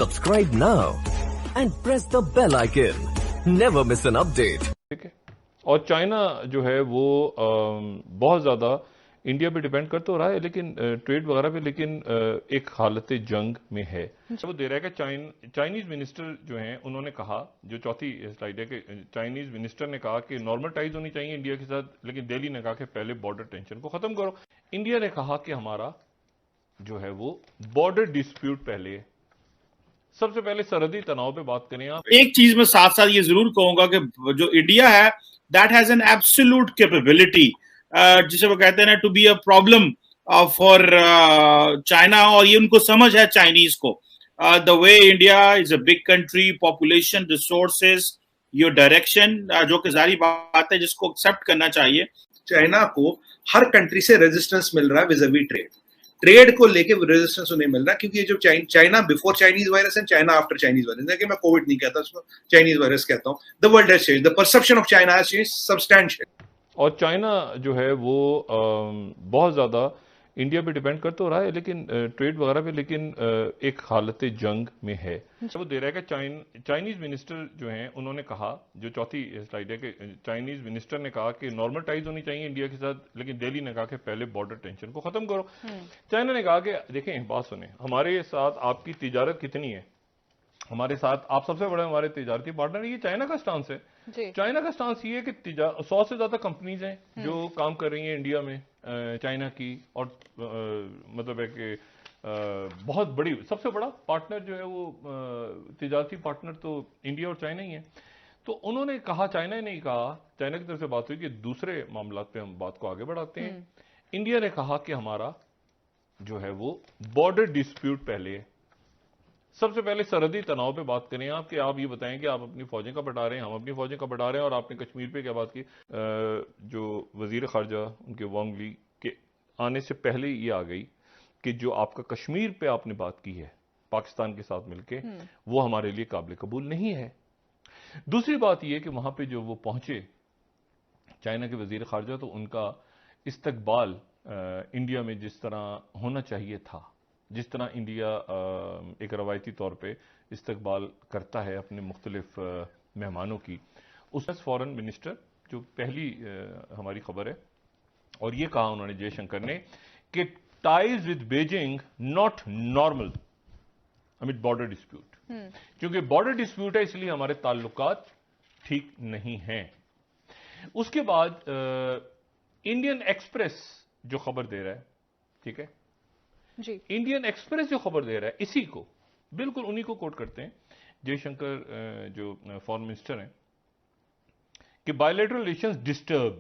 Subscribe now and press the bell icon. Never miss an update. ठीक है। और China जो है वो बहुत ज़्यादा इंडिया पे डिपेंड कर तो रहा है, लेकिन ट्रेड वगैरह पे, लेकिन एक हालत जंग में है। वो दे रहा है कि चाइनीज मिनिस्टर जो हैं उन्होंने कहा, जो चौथी स्लाइड है, कि चाइनीज मिनिस्टर ने कहा कि नॉर्मल टाइज होनी चाहिए इंडिया के साथ, लेकिन दिल्ली ने कहा कि पहले बॉर्डर टेंशन को खत्म करो। इंडिया ने कहा कि हमारा जो है वो बॉर्डर डिस्प्यूट पहले है। सबसे पहले सरहदी तनाव पे बात करें आप। एक चीज में साथ साथ ये जरूर कहूंगा कि जो इंडिया है that has an absolute capability, जिसे वो कहते हैं ना, to be a problem for China, और ये उनको समझ है चाइनीज को। The way India is a big country, population, resources, your direction, जो कि जारी बात है जिसको एक्सेप्ट करना चाहिए। चाइना को हर कंट्री से रेजिस्टेंस मिल रहा है विज़ वी ट्रेड को लेके रेजिस्टेंस नहीं मिल रहा, क्योंकि ये जो China before Chinese virus and China after Chinese virus, देखिए मैं कोविड नहीं कहता, उसको चाइनीज वायरस कहता हूं। The world has changed, the perception of China has changed substantial. और चाइना जो है वो बहुत ज़्यादा इंडिया पे डिपेंड कर तो रहा है, लेकिन ट्रेड वगैरह पे, लेकिन एक हालत जंग में है। वो दे रहा है कि चाइनीज मिनिस्टर जो हैं उन्होंने कहा, जो चौथी स्लाइड है, कि चाइनीज मिनिस्टर ने कहा कि नॉर्मल टाइज होनी चाहिए इंडिया के साथ, लेकिन दिल्ली ने कहा कि पहले बॉर्डर टेंशन को खत्म करो। चाइना ने कहा कि देखें, बात सुने, हमारे साथ आपकी तिजारत कितनी है, हमारे साथ आप सबसे बड़े हमारे तिजारती पार्टनर, ये चाइना का स्टांस है। चाइना का स्टांस ये है कि 100 से ज्यादा कंपनीज हैं जो काम कर रही हैं इंडिया में चाइना की, और मतलब है कि बहुत बड़ी, सबसे बड़ा पार्टनर जो है वो तिजारती पार्टनर तो इंडिया और चाइना ही है। तो उन्होंने कहा, चाइना ने कहा, चाइना की तरफ से बात हुई कि दूसरे मामला पे हम बात को आगे बढ़ाते हैं। इंडिया ने कहा कि हमारा जो है वो बॉर्डर डिस्प्यूट पहले है। सबसे पहले सरहदी तनाव पे बात करें आप, कि आप ये बताएं कि आप अपनी फौजें कब बढ़ा रहे हैं, हम अपनी फौजें कब बढ़ा रहे हैं, और आपने कश्मीर पे क्या बात की। जो वजीर खारजा उनके वांग ली के आने से पहले ये आ गई कि जो आपका कश्मीर पे आपने बात की है पाकिस्तान के साथ मिलके, वो हमारे लिए काबिल कबूल नहीं है। दूसरी बात यह कि वहां पे जो वो पहुंचे चाइना के वजीर खारजा, तो उनका इस्तकबाल इंडिया में जिस तरह होना चाहिए था, जिस तरह इंडिया एक रवायती तौर पे इस्तकबाल करता है अपने मुख्तलिफ मेहमानों की, उसमें फॉरेन मिनिस्टर जो पहली हमारी खबर है, और ये कहा उन्होंने, जयशंकर ने, कि ties with Beijing not normal amid border dispute, क्योंकि बॉर्डर डिस्प्यूट है इसलिए हमारे ताल्लुकात ठीक नहीं हैं। उसके बाद इंडियन एक्सप्रेस जो खबर दे रहा है, ठीक है जी, इंडियन एक्सप्रेस जो खबर दे रहा है, इसी को बिल्कुल उन्हीं को कोट करते हैं जयशंकर जो फॉरेन मिनिस्टर हैं, कि bilateral relations disturbed,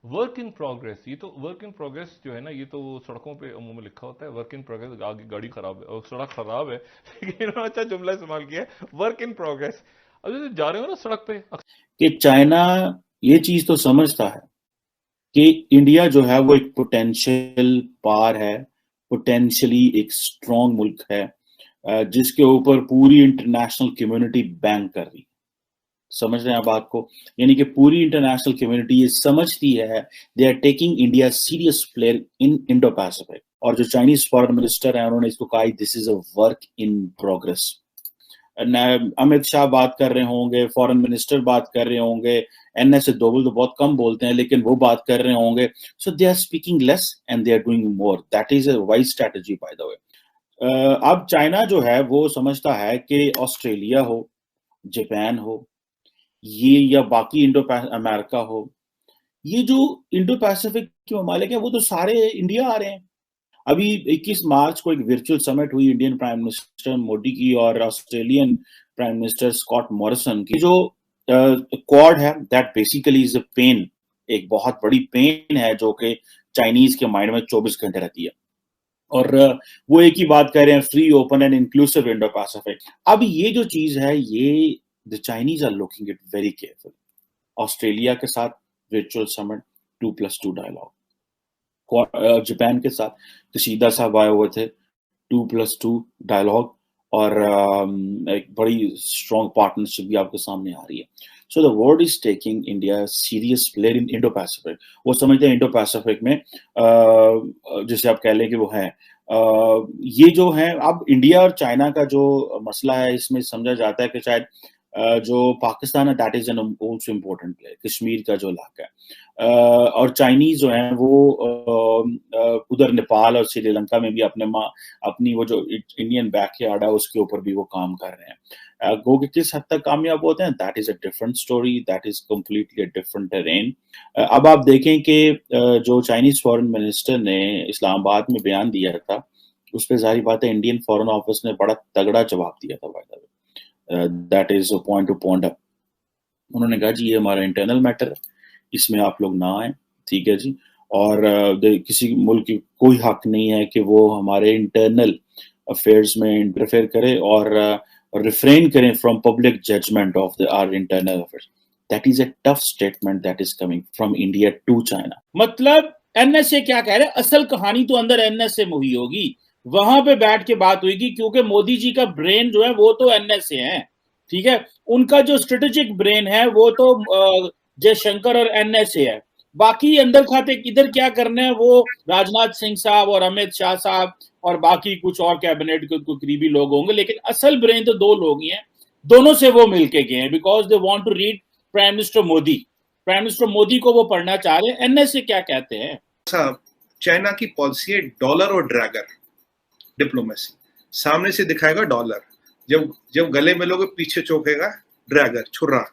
work in progress. ये तो वर्क इन प्रोग्रेस जो है ना, ये तो सड़कों पे अमूमन लिखा होता है वर्क इन प्रोग्रेस, आगे गाड़ी खराब है और सड़क खराब है, लेकिन इन्होंने अच्छा जुमला इस्तेमाल किया है, वर्क इन प्रोग्रेस। अब जैसे जा रहे हो ना सड़क पे, कि चाइना ये चीज तो समझता है कि इंडिया जो है वो एक पोटेंशियल पावर है, पोटेंशियली एक स्ट्रॉन्ग मुल्क है, जिसके ऊपर पूरी इंटरनेशनल कम्युनिटी बैंक कर रही है। समझ रहे हैं बात को? यानी कि पूरी इंटरनेशनल कम्युनिटी ये समझती है, they are taking India serious player in Indo Pacific. और जो चाइनीज फॉरेन मिनिस्टर है उन्होंने इसको कहा, this is a work in progress. Amit Shah बात कर रहे होंगे, फॉरेन मिनिस्टर बात कर रहे होंगे, एनएस दोवल तो बहुत कम बोलते हैं लेकिन वो बात कर रहे होंगे। So they are speaking less and they are doing more. That is a wise strategy by the way. अब चाइना जो है वो समझता है कि ऑस्ट्रेलिया हो, जापान हो, ये या बाकी इंडो अमेरिका हो, ये जो इंडो पैसिफिक के ममालिक हैं वो तो सारे इंडिया आ रहे हैं। अभी 21 मार्च को एक वर्चुअल समिट हुई इंडियन प्राइम मिनिस्टर मोदी की और Australian prime minister Scott Morrison की। जो क्वाड है that basically is a pen, एक बहुत बड़ी पेन है जो कि चाइनीज के माइंड में 24 घंटे रहती है, और वो एक ही बात कह रहे हैं, free, open and inclusive Indo Pacific. अब ये जो चीज है, ये the Chinese are looking it very careful. Australia के साथ वर्चुअल समिट, 2+2 डायलॉग, जापान के साथ कशीदा साहब आए हुए थे, 2+2 डायलॉग, और एक बड़ी स्ट्रॉन्ग पार्टनरशिप भी आपके सामने आ रही है। So the world is taking India serious player in Indo Pacific. वो समझते हैं इंडो पैसिफिक में जैसे आप कह लें कि वो है ये जो है अब इंडिया और चाइना का जो मसला है इसमें समझा जाता है कि शायद जो पाकिस्तान है that is an also important play, Kashmir का जो इलाका है, और चाइनीज जो है वो उधर नेपाल और श्रीलंका में भी अपनी वो जो इंडियन बैकयार्ड है उसके ऊपर भी वो काम कर रहे हैं। गो कि किस हद तक कामयाब होते हैं that is a different story, that is completely a different terrain. अब आप देखें कि जो चाइनीज फॉरेन मिनिस्टर ने इस्लामाबाद में बयान दिया था उस पर जाहिर बात है इंडियन फॉरेन ऑफिस ने बड़ा तगड़ा जवाब दिया था, bye the way that is point two point up. उन्होंने कहा जी ये हमारा इंटरनल मैटर है, इसमें आप लोग ना आए, ठीक है जी, और किसी मुल्क की कोई हक नहीं है कि वो हमारे इंटरनल अफेयर्स में इंटरफेयर करे और रिफ्रेन करें from public judgment of our internal affairs. That is a tough statement that is coming from India to China. मतलब एनएसए क्या कह रहे हैं, असल कहानी तो अंदर एनएसए में हुई होगी, वहां पे बैठ के बात हुई क्योंकि मोदी जी का ब्रेन जो है वो तो एनएसए है, ठीक है, उनका जो स्ट्रेटेजिक ब्रेन है वो तो जयशंकर और एनएसए है। बाकी अंदर खाते इधर क्या करने हैं वो राजनाथ सिंह साहब और अमित शाह साहब और बाकी कुछ और कैबिनेट के करीबी लोग होंगे, लेकिन असल ब्रेन तो दो लोग ही हैं, दोनों से वो मिलके गए हैं because they want to read prime minister Modi. Prime minister Modi को वो पढ़ना चाह रहे हैं। एनएसए क्या कहते हैं? चाइना की पॉलिसी है डॉलर और ड्रैगर डिप्लोमेसी। सामने से दिखाएगा डॉलर, जब गले मिलोगे पीछे चौंकेगा ड्रैगर, छुर्रा।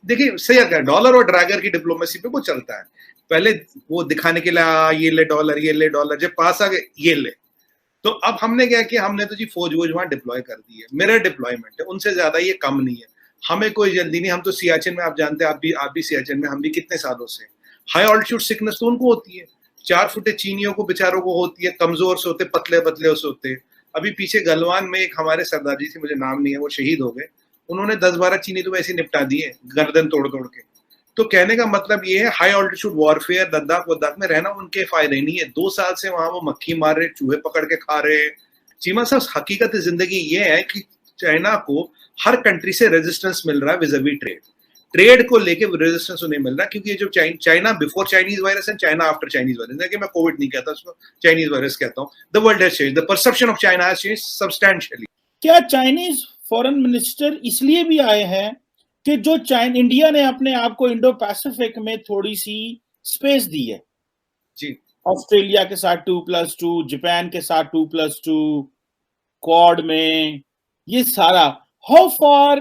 देखिए सही क्या, डॉलर और ड्रैगर की डिप्लोमेसी पे वो चलता है। पहले वो दिखाने के लिए ये ले डॉलर, जब पास आ गए ये ले। तो अब हमने क्या किया, हमने तो जी फौज वहां डिप्लॉय कर दी है, मेरा डिप्लॉयमेंट है, उनसे ज्यादा ये कम नहीं है, हमें कोई जल्दी नहीं। हम तो सियाचिन में, आप जानते हैं, आप भी सियाचिन में, हम भी कितने सालों से। हाई ऑल्टीट्यूड सिकनेस तो उनको होती है, 4 फुटे चीनियों को बेचारों को होती है, कमजोर से होते, पतले से होते। अभी पीछे गलवान में एक हमारे सरदार जी थे, मुझे नाम नहीं है, वो शहीद हो गए, उन्होंने 10-12 चीनी तो वैसे निपटा दिए गर्दन तोड़ के। तो कहने का मतलब ये है हाई ऑल्टीट्यूड वॉरफेयर लद्दाख में रहना उनके फायदे नहीं है। 2 साल से वहां वो मक्खी मार रहे, चूहे पकड़ के खा रहे। चीमा साहब, हकीकत जिंदगी ये है कि चाइना को हर कंट्री से रेजिस्टेंस मिल रहा है विज़ावी ट्रेड को लेके रेजिस्टेंस उन्हें मिल रहा है, क्योंकि ये जो China before Chinese virus and China after Chinese virus, देखिए मैं कोविड नहीं कहता उसको, चाइनीज वायरस कहता हूँ। The world has changed, the perception of China has changed substantially. क्या चाइनीज फॉरेन मिनिस्टर इसलिए भी आए हैं कि जो इंडिया ने अपने आप को इंडो पैसिफिक में थोड़ी सी स्पेस दी है जी, ऑस्ट्रेलिया के साथ 2+2, जापान के साथ 2+2, क्वाड में, ये सारा हाउ फॉर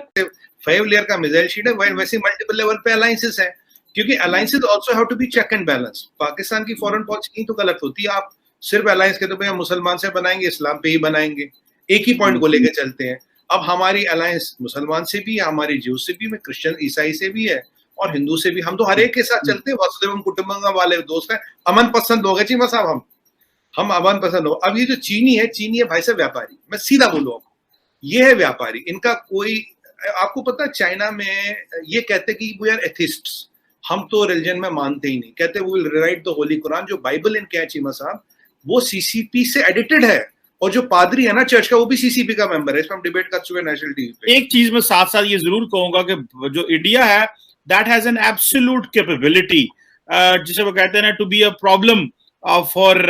5 लेयर का मिसाइल शीट है, वैसे मल्टीपल लेवल पे अलायंसेस है, क्योंकि alliances also have to be check and balance. Pakistan की फॉरेन पॉलिसी तो गलत होती है, आप सिर्फ अलायंस के तो भैया मुसलमान से बनाएंगे, इस्लाम पे ही बनाएंगे, एक ही पॉइंट को लेकर चलते हैं। अब हमारी अलायंस मुसलमान से भी है, हमारी ज्यू से भी है, क्रिश्चियन ईसाई से भी है और हिंदू से भी। हम तो हर एक के साथ चलते हैं, वसुदेवम कुटुंबकम वाले दोस्त हैं, अमन पसंद लोग हैं चीमा साहब, हम अमन पसंद लोग। अब ये जो चीनी है भाई साहब व्यापारी, मैं सीधा बोलूँ आपको, ये है व्यापारी। इनका कोई, आपको पता है चाइना में ये कहते कि वी आर एथिस्ट्स, हम तो रिलीजन में मानते ही नहीं, कहते we will rewrite the holy Quran. जो बाइबल इनके है चीमा साहब, वो सीसीपी से एडिटेड है, और जो पादरी है ना चर्च का, वो भी सीसीपी का मेंबर है। इस पर हम डिबेट कर चुके हैं नेशनल टीवी पे। एक चीज मैं साथ साथ ये जरूर कहूंगा कि जो इंडिया है that has an absolute capability, जिसे वो कहते हैं ना, to be a problem for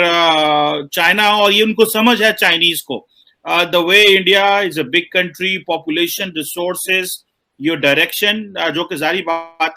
China, और ये उनको समझ है चाइनीज को। The way India is a big country, population, resources, your direction, जो कि जारी बात